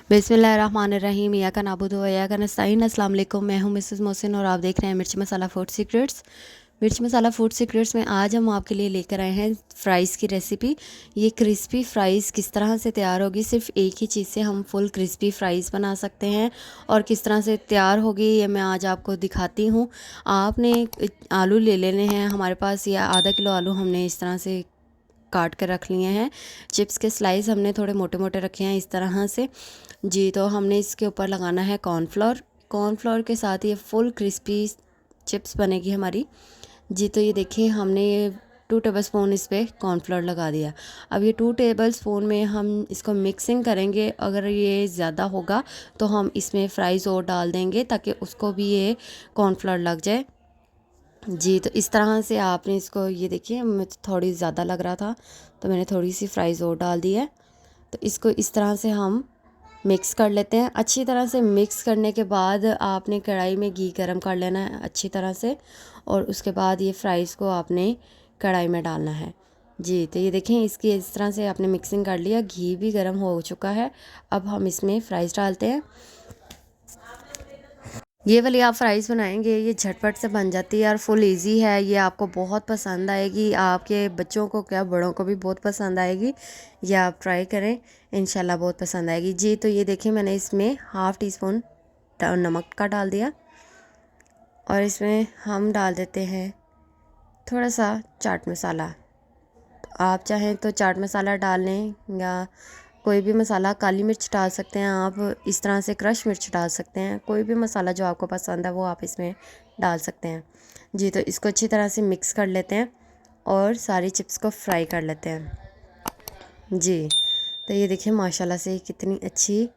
बिस्मिल्लाहिर्रहमानिर्रहीम। या का नाबुदु व या का नस्तईन। अस्सलाम वालेकुम, मैं हूं मिसेस मोहसिन और आप देख रहे हैं मिर्च मसाला फूड सीक्रेट्स। मिर्च मसाला फूड सीक्रेट्स में आज हम आपके लिए लेकर आए हैं फ़्राइज़ की रेसिपी। ये क्रिस्पी फ़्राइज़ किस तरह से तैयार होगी, सिर्फ एक ही चीज़ से हम फुल क्रिस्पी फ़्राइज़ बना सकते हैं और किस तरह से तैयार होगी ये मैं आज आपको दिखाती हूँ। आपने आलू ले लेने हैं, हमारे पास ये आधा किलो आलू हमने इस तरह से काट कर रख लिए हैं। चिप्स के स्लाइस हमने थोड़े मोटे मोटे रखे हैं इस तरह से जी। तो हमने इसके ऊपर लगाना है कॉर्नफ्लोर। कॉर्नफ्लोर के साथ ये फुल क्रिस्पी चिप्स बनेगी हमारी जी। तो ये देखिए हमने ये 2 टेबलस्पून इस पर कॉर्नफ्लोर लगा दिया। अब ये 2 टेबलस्पून में हम इसको मिक्सिंग करेंगे। अगर ये ज़्यादा होगा तो हम इसमें फ्राइज़ और डाल देंगे ताकि उसको भी ये कॉर्नफ्लोर लग जाए जी। तो इस तरह से आपने इसको, ये देखिए मुझे थोड़ी ज़्यादा लग रहा था तो मैंने थोड़ी सी फ्राइज़ और डाल दी है। तो इसको इस तरह से हम मिक्स कर लेते हैं। अच्छी तरह से मिक्स करने के बाद आपने कढ़ाई में घी गरम कर लेना है अच्छी तरह से और उसके बाद ये फ्राइज़ को आपने कढ़ाई में डालना है जी। तो ये देखें इसकी इस तरह से आपने मिक्सिंग कर लिया, घी भी गरम हो चुका है। अब हम इसमें फ़्राइज़ डालते हैं। ये वाली आप फ़्राइज़ बनाएंगे, ये झटपट से बन जाती है और फुल इजी है। ये आपको बहुत पसंद आएगी, आपके बच्चों को क्या बड़ों को भी बहुत पसंद आएगी। ये आप ट्राई करें, इंशाल्लाह बहुत पसंद आएगी जी। तो ये देखिए मैंने इसमें हाफ़ टी स्पून नमक का डाल दिया और इसमें हम डाल देते हैं थोड़ा सा चाट मसाला। आप चाहें तो चाट मसाला डाल लें या कोई भी मसाला, काली मिर्च डाल सकते हैं आप, इस तरह से क्रश मिर्च डाल सकते हैं। कोई भी मसाला जो आपको पसंद है वो आप इसमें डाल सकते हैं जी। तो इसको अच्छी तरह से मिक्स कर लेते हैं और सारी चिप्स को फ्राई कर लेते हैं जी। तो ये देखिए माशाल्लाह से कितनी अच्छी,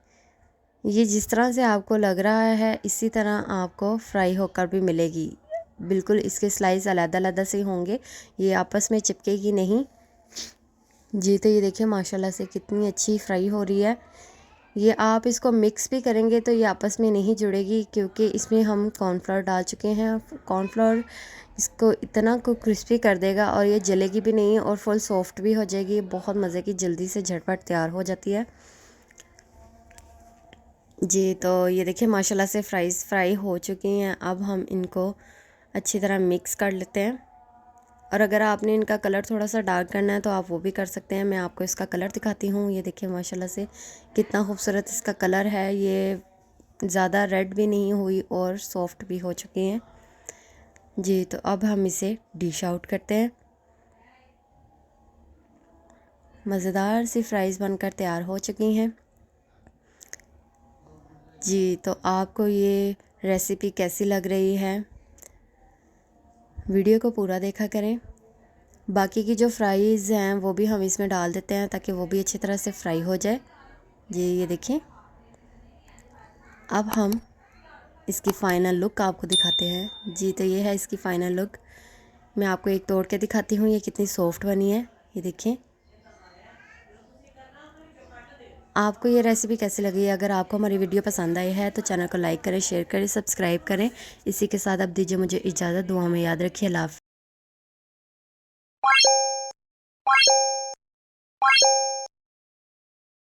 ये जिस तरह से आपको लग रहा है इसी तरह आपको फ्राई होकर भी मिलेगी। बिल्कुल इसके स्लाइस अलग-अलग से होंगे, ये आपस में चिपकेगी नहीं जी। तो ये देखिए माशाल्लाह से कितनी अच्छी फ्राई हो रही है। ये आप इसको मिक्स भी करेंगे तो ये आपस में नहीं जुड़ेगी क्योंकि इसमें हम कॉर्नफ्लोर डाल चुके हैं। कॉर्नफ्लोर इसको इतना को क्रिस्पी कर देगा और ये जलेगी भी नहीं और फुल सॉफ्ट भी हो जाएगी। बहुत मज़े की, जल्दी से झटपट तैयार हो जाती है जी। तो ये देखिए माशाल्लाह से फ़्राइज़ फ्राई हो चुकी हैं। अब हम इनको अच्छी तरह मिक्स कर लेते हैं और अगर आपने इनका कलर थोड़ा सा डार्क करना है तो आप वो भी कर सकते हैं। मैं आपको इसका कलर दिखाती हूँ। ये देखिए माशाल्लाह से कितना खूबसूरत इसका कलर है। ये ज़्यादा रेड भी नहीं हुई और सॉफ्ट भी हो चुकी हैं जी। तो अब हम इसे डिश आउट करते हैं। मज़ेदार सी फ़्राइज़ बनकर तैयार हो चुकी हैं जी। तो आपको ये रेसिपी कैसी लग रही है, वीडियो को पूरा देखा करें। बाकी की जो फ्राइज़ हैं वो भी हम इसमें डाल देते हैं ताकि वो भी अच्छी तरह से फ्राई हो जाए जी। ये देखिए अब हम इसकी फ़ाइनल लुक आपको दिखाते हैं जी। तो ये है इसकी फ़ाइनल लुक। मैं आपको एक तोड़ के दिखाती हूँ ये कितनी सॉफ्ट बनी है। ये देखिए आपको ये रेसिपी कैसी लगी। अगर आपको हमारी वीडियो पसंद आई है तो चैनल को लाइक करें, शेयर करें, सब्सक्राइब करें। इसी के साथ अब दीजिए मुझे इजाज़त। दुआ में याद रखिए। अल्लाह हाफ़िज़।